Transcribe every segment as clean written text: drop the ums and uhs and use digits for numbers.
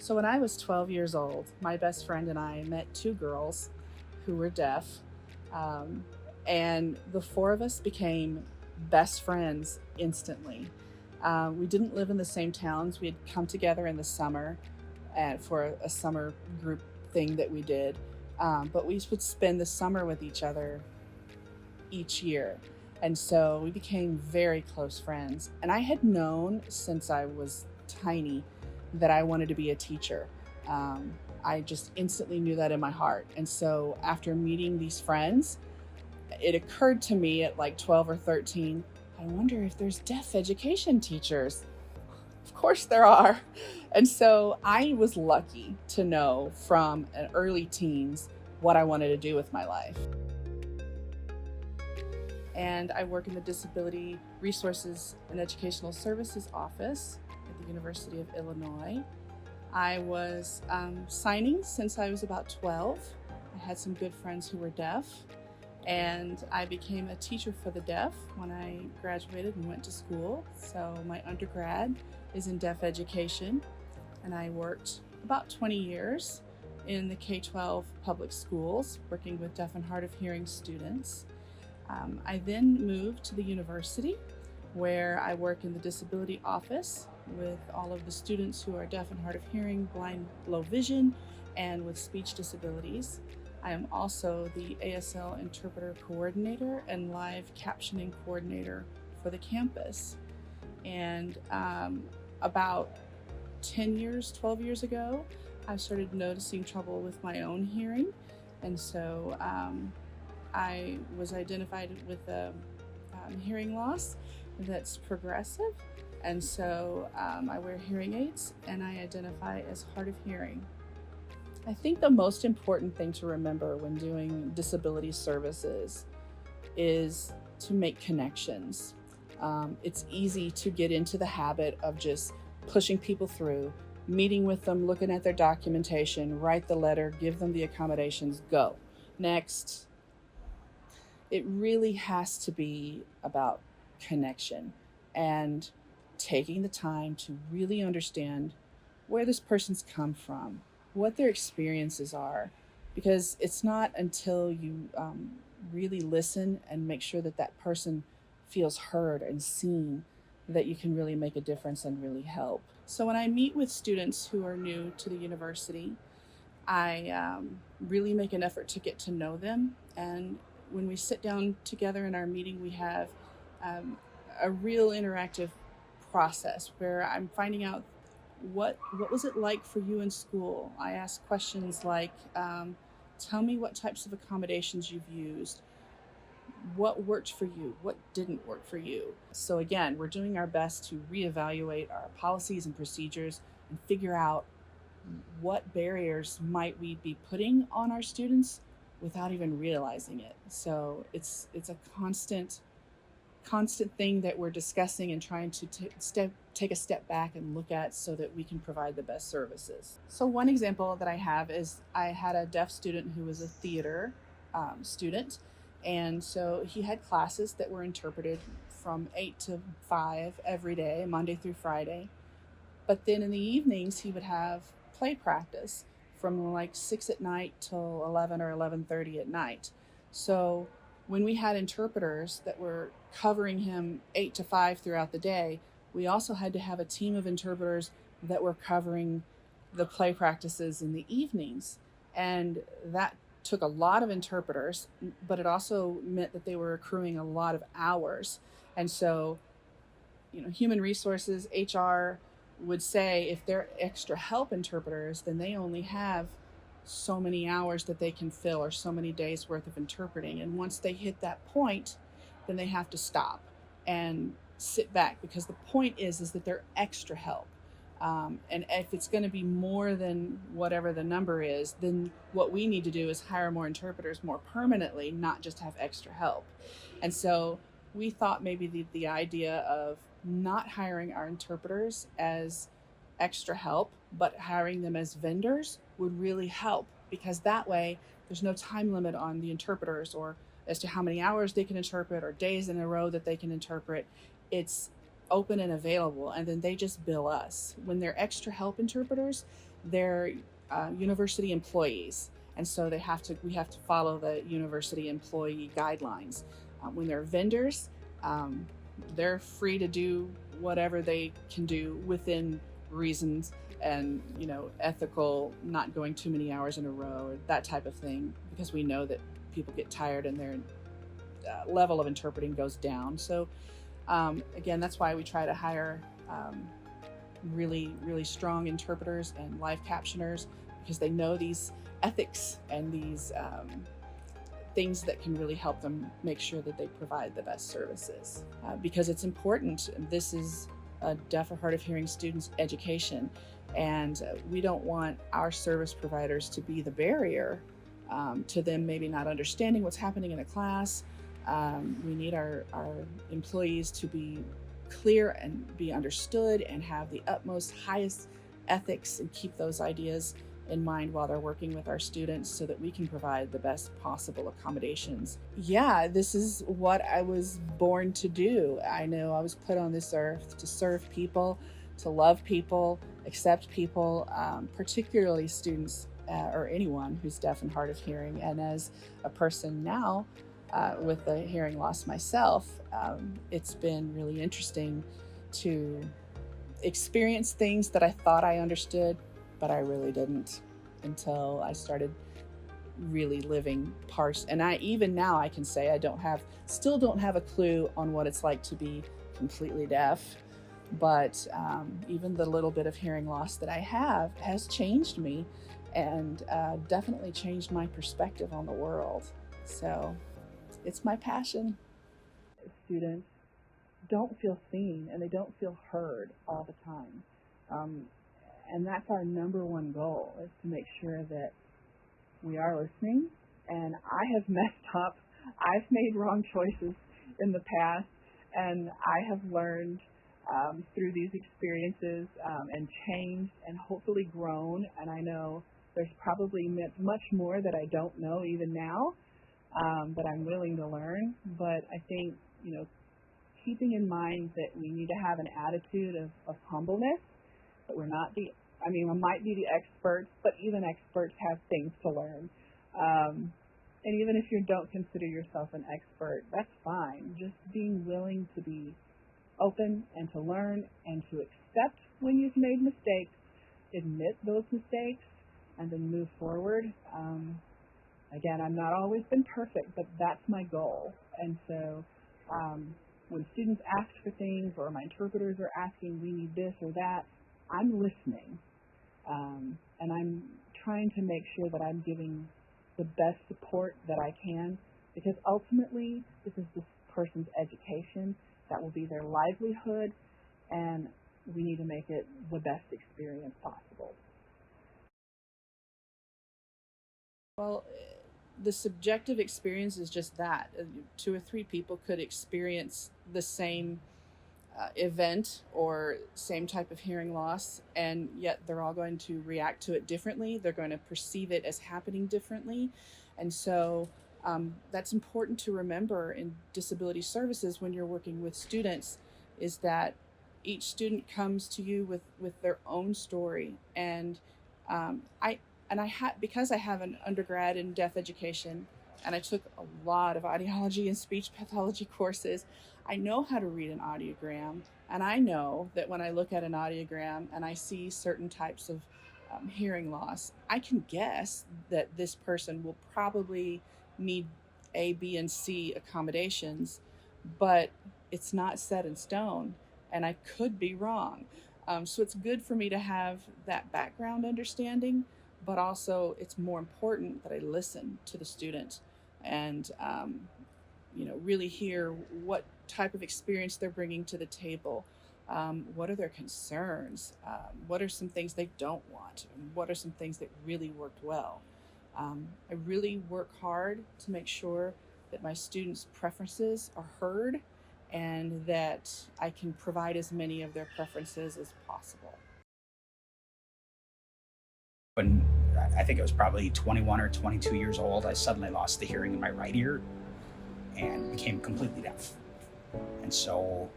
So when I was 12 years old, my best friend and I met two girls who were deaf, um, and the four of us became best friends instantly. We didn't live in the same towns. We had come together in the summer for a summer group thing that we did, but we would spend the summer with each other each year. And so we became very close friends. And I had known since I was tiny that I wanted to be a teacher. Um, I just instantly knew that in my heart. And so after meeting these friends, it occurred to me at like 12 or 13, I wonder if there's deaf education teachers. Of course there are. And so I was lucky to know from an early teens what I wanted to do with my life. And I work in the Disability Resources and Educational Services Office at the University of Illinois. I was signing since I was about 12. I had some good friends who were deaf, and I became a teacher for the deaf when I graduated and went to school. So my undergrad is in deaf education, and I worked about 20 years in the K-12 public schools, working with deaf and hard of hearing students. I then moved to the university where I work in the disability office with all of the students who are deaf and hard of hearing, blind, low vision, and with speech disabilities. I am also the ASL interpreter coordinator and live captioning coordinator for the campus. And about 10 years, 12 years ago, I started noticing trouble with my own hearing. And so I was identified with a hearing loss that's progressive, and so I wear hearing aids and I identify as hard of hearing. I think the most important thing to remember when doing disability services is to make connections. It's easy to get into the habit of just pushing people through, meeting with them, looking at their documentation, write the letter, give them the accommodations, go. Next. It really has to be about connection and taking the time to really understand where this person's come from, what their experiences are, because it's not until you really listen and make sure that that person feels heard and seen that you can really make a difference and really help. So when I meet with students who are new to the university, I really make an effort to get to know them, and when we sit down together in our meeting, we have a real interactive process where I'm finding out what was it like for you in school. I ask questions like, tell me what types of accommodations you've used, what worked for you, what didn't work for you. So again, we're doing our best to reevaluate our policies and procedures and figure out what barriers might we be putting on our students without even realizing it. So it's a constant thing that we're discussing and trying to take a step back and look at so that we can provide the best services. So one example that I have is I had a deaf student who was a theater student, and so he had classes that were interpreted from 8 to 5 every day, Monday through Friday. But then in the evenings he would have play practice from like 6 at night till 11 or 11:30 at night. So when we had interpreters that were covering him 8 to 5 throughout the day, we also had to have a team of interpreters that were covering the play practices in the evenings. And that took a lot of interpreters, but it also meant that they were accruing a lot of hours. And so, human resources, HR, would say if they're extra help interpreters, then they only have so many hours that they can fill or so many days worth of interpreting. And once they hit that point, then they have to stop and sit back, because the point is that they're extra help. And if it's going to be more than whatever the number is, then what we need to do is hire more interpreters more permanently, not just have extra help. And so we thought maybe the idea of not hiring our interpreters as extra help, but hiring them as vendors would really help, because that way there's no time limit on the interpreters or as to how many hours they can interpret or days in a row that they can interpret. It's open and available, and then they just bill us. When they're extra help interpreters, they're university employees, and so we have to follow the university employee guidelines. When they're vendors, um, they're free to do whatever they can do within reasons, and ethical, not going too many hours in a row, or that type of thing, because we know that people get tired and their level of interpreting goes down. So again, that's why we try to hire really, really strong interpreters and live captioners, because they know these ethics and these things that can really help them make sure that they provide the best services. Because it's important. This is a deaf or hard of hearing student's education, and we don't want our service providers to be the barrier to them maybe not understanding what's happening in a class. We need our employees to be clear and be understood and have the utmost, highest ethics, and keep those ideas in mind while they're working with our students, so that we can provide the best possible accommodations. Yeah, this is what I was born to do. I know I was put on this earth to serve people, to love people, accept people, particularly students or anyone who's deaf and hard of hearing. And as a person now with a hearing loss myself, it's been really interesting to experience things that I thought I understood, but I really didn't, until I started really living parts. And even now I can say I still don't have a clue on what it's like to be completely deaf. But even the little bit of hearing loss that I have has changed me, and definitely changed my perspective on the world. So it's my passion. Students don't feel seen and they don't feel heard all the time. And that's our number one goal, is to make sure that we are listening. And I have messed up. I've made wrong choices in the past, and I have learned through these experiences and changed and hopefully grown. And I know there's probably much more that I don't know even now, that I'm willing to learn. But I think, keeping in mind that we need to have an attitude of humbleness, that we're not we might be the experts, but even experts have things to learn. And even if you don't consider yourself an expert, that's fine. Just being willing to be open and to learn and to accept when you've made mistakes, admit those mistakes, and then move forward. Again, I've not always been perfect, but that's my goal. And so when students ask for things, or my interpreters are asking, we need this or that, I'm listening. And I'm trying to make sure that I'm giving the best support that I can, because ultimately this is this person's education. That will be their livelihood, and we need to make it the best experience possible. Well, the subjective experience is just that. 2 or 3 people could experience the same event or same type of hearing loss, and yet they're all going to react to it differently. They're going to perceive it as happening differently. And so that's important to remember in disability services when you're working with students, is that each student comes to you with their own story. And because I have an undergrad in deaf education, and I took a lot of audiology and speech pathology courses, I know how to read an audiogram, and I know that when I look at an audiogram and I see certain types of hearing loss, I can guess that this person will probably need A, B, and C accommodations, but it's not set in stone, and I could be wrong. So it's good for me to have that background understanding, but also it's more important that I listen to the student and really hear what type of experience they're bringing to the table. What are their concerns? What are some things they don't want? And what are some things that really worked well? I really work hard to make sure that my students' preferences are heard and that I can provide as many of their preferences as possible. When I think it was probably 21 or 22 years old, I suddenly lost the hearing in my right ear and became completely deaf. And so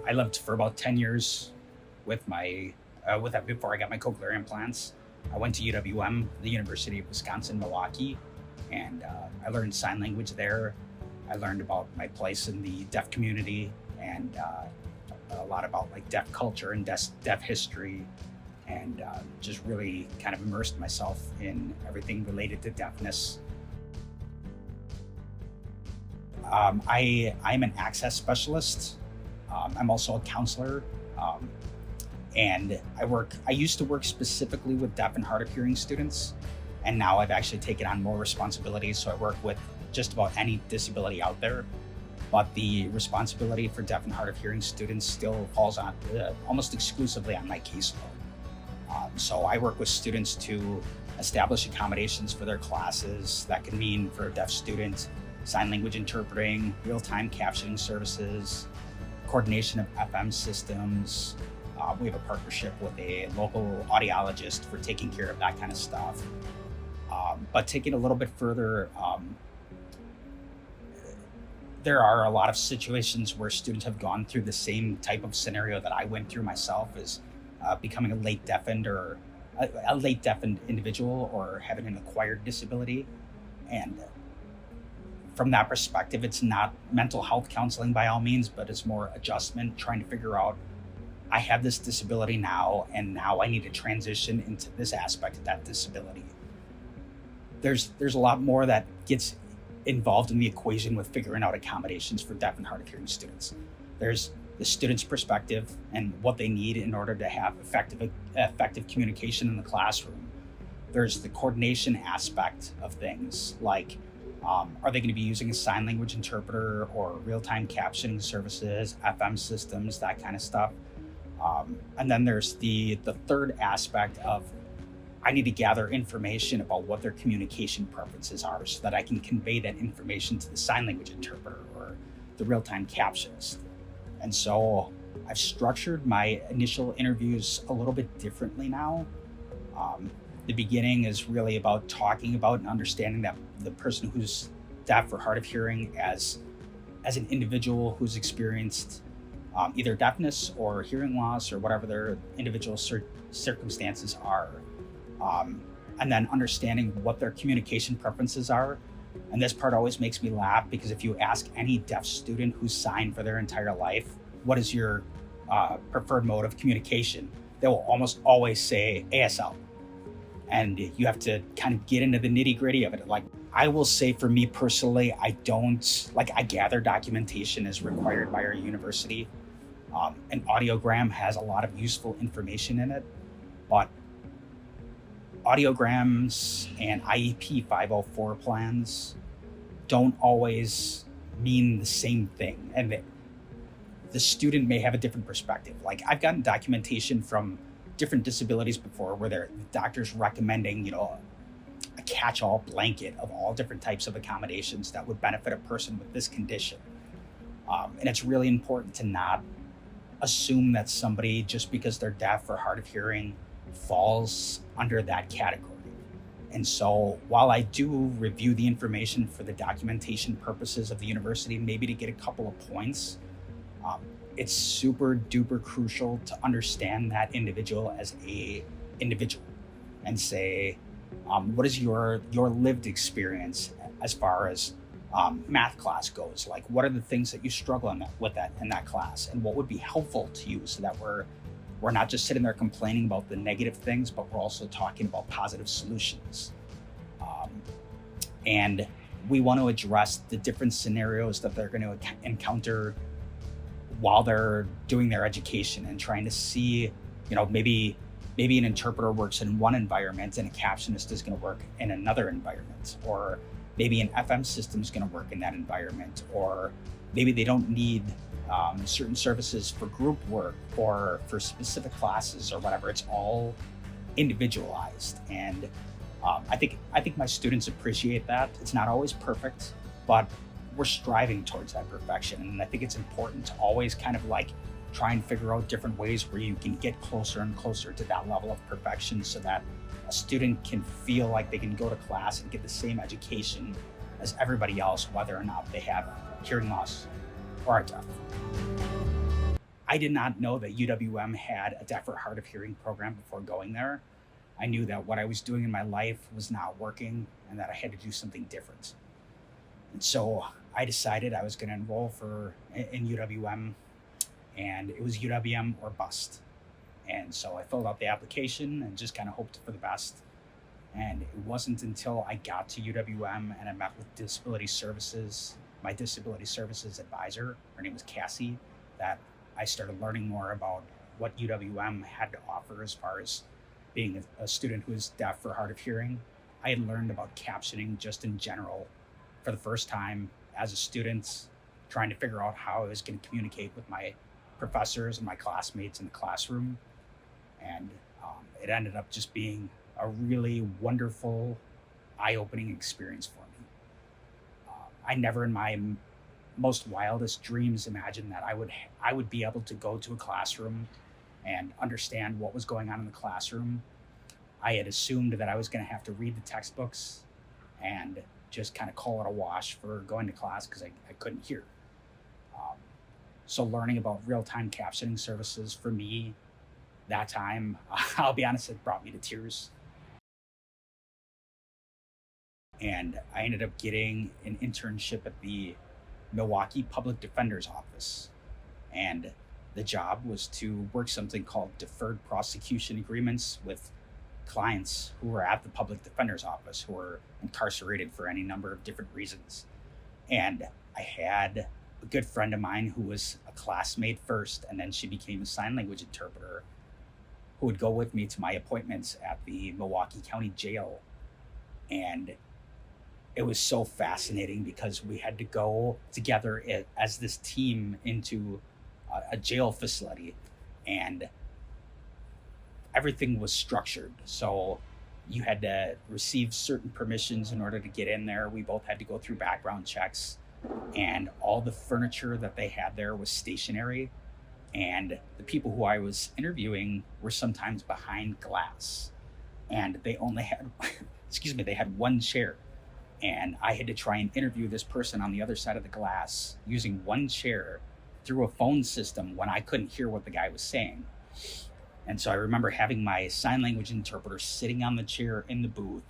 I lived for about 10 years with that before I got my cochlear implants. I went to UWM, the University of Wisconsin, Milwaukee, and I learned sign language there. I learned about my place in the deaf community and a lot about like deaf culture and deaf history, and just really kind of immersed myself in everything related to deafness. I'm an access specialist. I'm also a counselor, and I used to work specifically with deaf and hard of hearing students, and now I've actually taken on more responsibilities. So I work with just about any disability out there, but the responsibility for deaf and hard of hearing students still falls on almost exclusively on my caseload. So I work with students to establish accommodations for their classes. That can mean for a deaf student, sign language interpreting, real-time captioning services, coordination of FM systems. We have a partnership with a local audiologist for taking care of that kind of stuff. But taking it a little bit further, there are a lot of situations where students have gone through the same type of scenario that I went through myself, as becoming a late deafened individual or having an acquired disability. And from that perspective, it's not mental health counseling by all means, but it's more adjustment, trying to figure out, I have this disability now, and now I need to transition into this aspect of that disability. There's a lot more that gets involved in the equation with figuring out accommodations for deaf and hard of hearing students. There's the student's perspective and what they need in order to have effective communication in the classroom. There's the coordination aspect of things, like are they going to be using a sign language interpreter or real-time captioning services, FM systems, that kind of stuff. And then there's the third aspect of, I need to gather information about what their communication preferences are so that I can convey that information to the sign language interpreter or the real-time captionist. And so I've structured my initial interviews a little bit differently now. The beginning is really about talking about and understanding that the person who's deaf or hard of hearing as an individual who's experienced either deafness or hearing loss or whatever their individual circumstances are. And then understanding what their communication preferences are. And this part always makes me laugh, because if you ask any deaf student who's signed for their entire life, what is your preferred mode of communication? They will almost always say ASL. And you have to kind of get into the nitty gritty of it. Like, I will say for me personally, I gather documentation as required by our university. An audiogram has a lot of useful information in it, but audiograms and IEP 504 plans don't always mean the same thing. And the student may have a different perspective. Like, I've gotten documentation from different disabilities before where the doctor's recommending, a catch-all blanket of all different types of accommodations that would benefit a person with this condition. And it's really important to not assume that somebody, just because they're deaf or hard of hearing, falls under that category. And so while I do review the information for the documentation purposes of the university, maybe to get a couple of points, it's super duper crucial to understand that individual as a individual and say, what is your lived experience as far as math class goes? Like, what are the things that you struggle with in that class, and what would be helpful to you, so that we're not just sitting there complaining about the negative things, but we're also talking about positive solutions. And we want to address the different scenarios that they're going to encounter while they're doing their education, and trying to see, maybe an interpreter works in one environment and a captionist is going to work in another environment, or maybe an FM system is going to work in that environment, or maybe they don't need certain services for group work or for specific classes or whatever. It's all individualized, and I think my students appreciate that. It's not always perfect, but we're striving towards that perfection. And I think it's important to always kind of like try and figure out different ways where you can get closer and closer to that level of perfection, so that a student can feel like they can go to class and get the same education as everybody else, whether or not they have hearing loss or are deaf. I did not know that UWM had a deaf or hard of hearing program before going there. I knew that what I was doing in my life was not working and that I had to do something different. And so I decided I was going to enroll in UWM, and it was UWM or bust. And so I filled out the application and just kind of hoped for the best. And it wasn't until I got to UWM and I met with my disability services advisor, her name was Cassie, that I started learning more about what UWM had to offer as far as being a student who is deaf or hard of hearing. I had learned about captioning just in general for the first time as a student, trying to figure out how I was going to communicate with my professors and my classmates in the classroom. And it ended up just being a really wonderful, eye-opening experience for me. I never in my most wildest dreams imagined that I would be able to go to a classroom and understand what was going on in the classroom. I had assumed that I was going to have to read the textbooks and just kind of call it a wash for going to class because I couldn't hear. So learning about real-time captioning services for me that time, I'll be honest, it brought me to tears. And I ended up getting an internship at the Milwaukee Public Defender's Office. And the job was to work something called deferred prosecution agreements with clients who were at the public defender's office who were incarcerated for any number of different reasons. And I had a good friend of mine who was a classmate first, and then she became a sign language interpreter, who would go with me to my appointments at the Milwaukee County Jail. And it was so fascinating because we had to go together as this team into a jail facility, and everything was structured. So you had to receive certain permissions in order to get in there. We both had to go through background checks, and all the furniture that they had there was stationary. And the people who I was interviewing were sometimes behind glass, and they only had, they had one chair. And I had to try and interview this person on the other side of the glass using one chair through a phone system when I couldn't hear what the guy was saying. And so I remember having my sign language interpreter sitting on the chair in the booth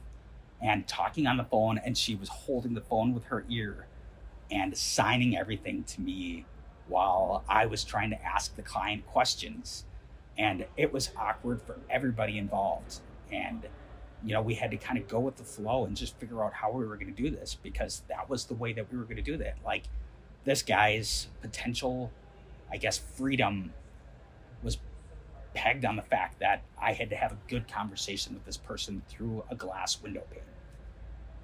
and talking on the phone, and she was holding the phone with her ear and signing everything to me while I was trying to ask the client questions. And it was awkward for everybody involved. And we had to kind of go with the flow and just figure out how we were going to do this, because that was the way that we were going to do that. Like, this guy's potential, freedom was pegged on the fact that I had to have a good conversation with this person through a glass window pane.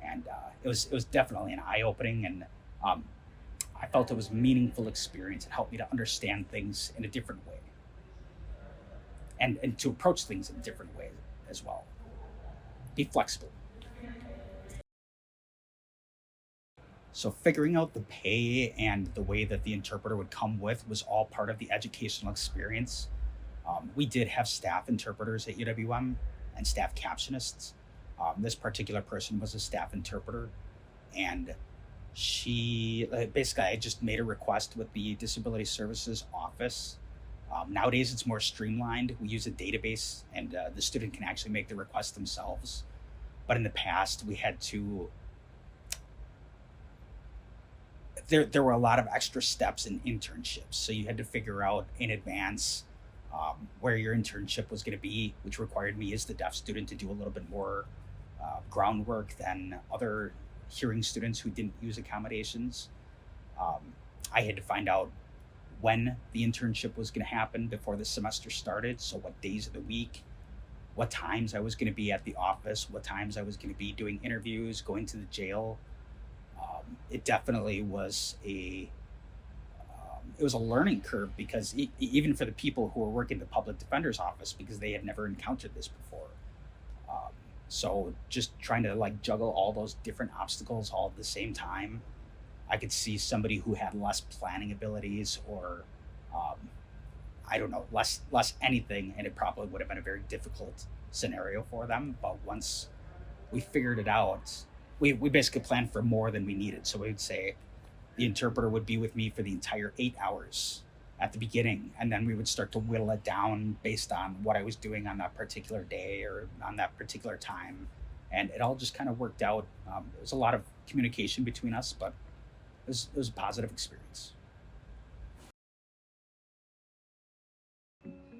And it was definitely an eye-opening, and I felt it was a meaningful experience. It helped me to understand things in a different way, and to approach things in a different way as well. Be flexible. So figuring out the pay and the way that the interpreter would come with was all part of the educational experience. We did have staff interpreters at UWM and staff captionists. This particular person was a staff interpreter, and she basically, I just made a request with the Disability Services Office. Nowadays, it's more streamlined. We use a database, and the student can actually make the request themselves. But in the past, we had to. There were a lot of extra steps in internships, so you had to figure out in advance where your internship was going to be, which required me as the deaf student to do a little bit more groundwork than other hearing students who didn't use accommodations. I had to find out when the internship was going to happen before the semester started. So what days of the week, what times I was going to be at the office, what times I was going to be doing interviews, going to the jail. It definitely was a learning curve, because even for the people who were working the public defender's office, because they had never encountered this before. So just trying to juggle all those different obstacles all at the same time. I could see somebody who had less planning abilities, or less anything, and it probably would have been a very difficult scenario for them. But once we figured it out, we basically planned for more than we needed. So we would say the interpreter would be with me for the entire 8 hours, at the beginning, and then we would start to whittle it down based on what I was doing on that particular day or on that particular time, and it all just kind of worked out. It was a lot of communication between us, but it was a positive experience.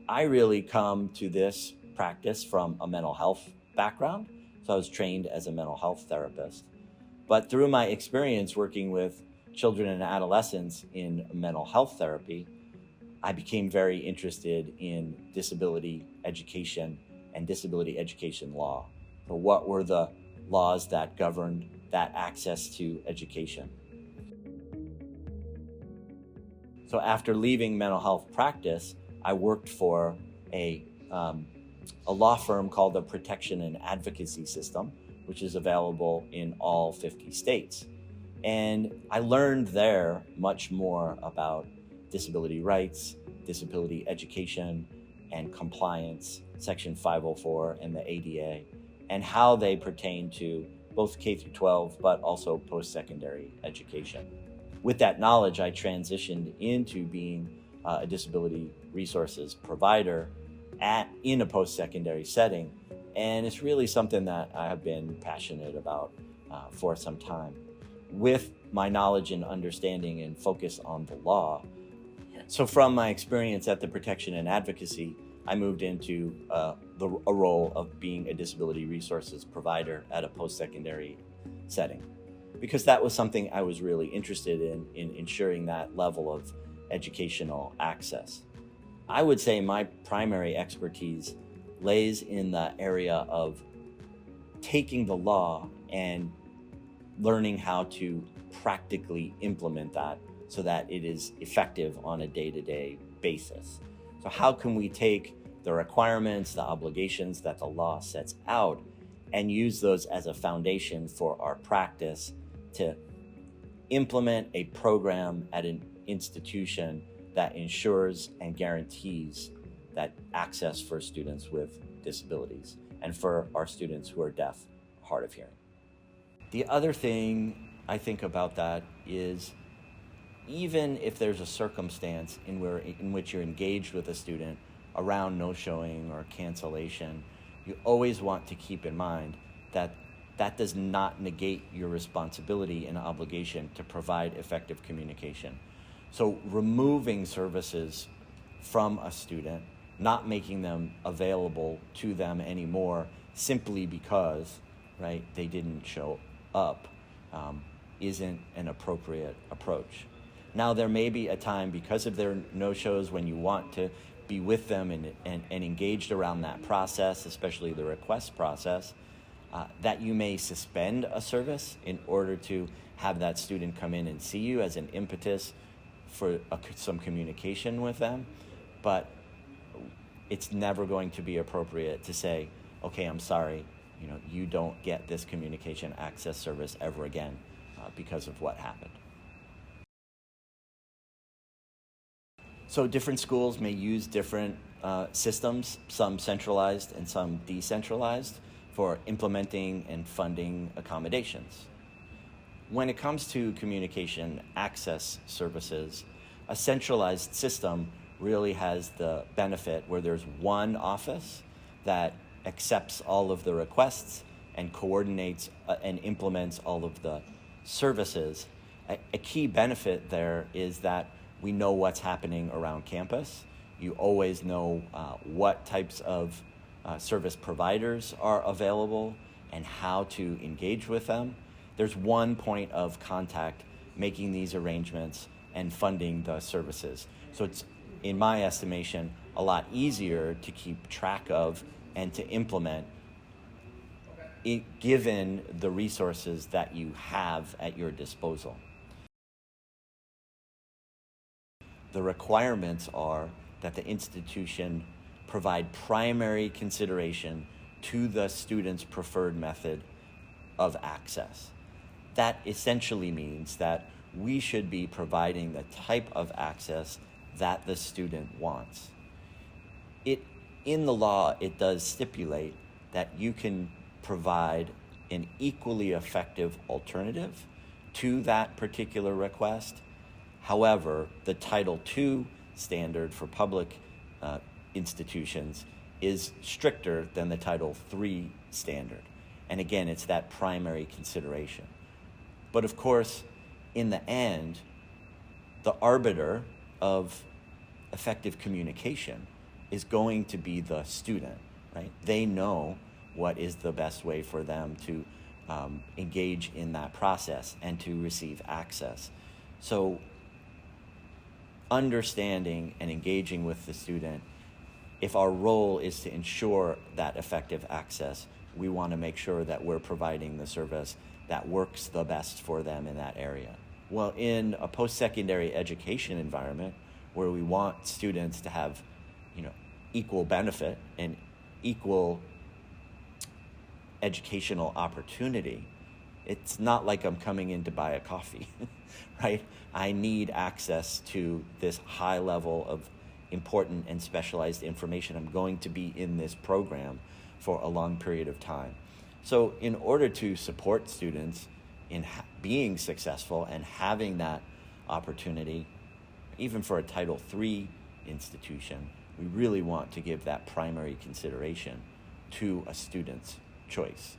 I really come to this practice from a mental health background. So I was trained as a mental health therapist. But through my experience working with children and adolescents in mental health therapy, I became very interested in disability education and disability education law. So what were the laws that governed that access to education? So after leaving mental health practice, I worked for a law firm called the Protection and Advocacy System, which is available in all 50 states. And I learned there much more about disability rights, disability education, and compliance, Section 504 and the ADA, and how they pertain to both K through 12, but also post-secondary education. With that knowledge, I transitioned into being a disability resources provider in a post-secondary setting. And it's really something that I have been passionate about for some time. With my knowledge and understanding and focus on the law. So from my experience at the Protection and Advocacy, I moved into a role of being a disability resources provider at a post-secondary setting, because that was something I was really interested in ensuring that level of educational access. I would say my primary expertise lays in the area of taking the law and learning how to practically implement that so that it is effective on a day-to-day basis. So how can we take the requirements, the obligations that the law sets out, and use those as a foundation for our practice to implement a program at an institution that ensures and guarantees that access for students with disabilities and for our students who are deaf, hard of hearing. The other thing I think about that is, even if there's a circumstance in which you're engaged with a student around no-showing or cancellation, you always want to keep in mind that that does not negate your responsibility and obligation to provide effective communication. So removing services from a student, not making them available to them anymore simply because, right, they didn't show up, isn't an appropriate approach. Now, there may be a time because of their no-shows when you want to be with them and engaged around that process, especially the request process, that you may suspend a service in order to have that student come in and see you as an impetus for some communication with them. But it's never going to be appropriate to say, okay, I'm sorry, you don't get this communication access service ever again because of what happened. So different schools may use different systems, some centralized and some decentralized, for implementing and funding accommodations. When it comes to communication access services, a centralized system really has the benefit where there's one office that accepts all of the requests and coordinates and implements all of the services. A key benefit there is that we know what's happening around campus. You always know what types of service providers are available and how to engage with them. There's one point of contact making these arrangements and funding the services. So it's, in my estimation, a lot easier to keep track of and to implement given the resources that you have at your disposal. The requirements are that the institution provide primary consideration to the student's preferred method of access. That essentially means that we should be providing the type of access that the student wants. In the law, it does stipulate that you can provide an equally effective alternative to that particular request. However, the Title II standard for public institutions is stricter than the Title III standard. And again, it's that primary consideration. But of course, in the end, the arbiter of effective communication is going to be the student, right? They know what is the best way for them to engage in that process and to receive access. So understanding and engaging with the student, if our role is to ensure that effective access, we want to make sure that we're providing the service that works the best for them in that area. Well, in a post-secondary education environment where we want students to have, equal benefit and equal educational opportunity, it's not like I'm coming in to buy a coffee, right? I need access to this high level of important and specialized information. I'm going to be in this program for a long period of time. So in order to support students in being successful and having that opportunity, even for a Title III institution, we really want to give that primary consideration to a student's choice.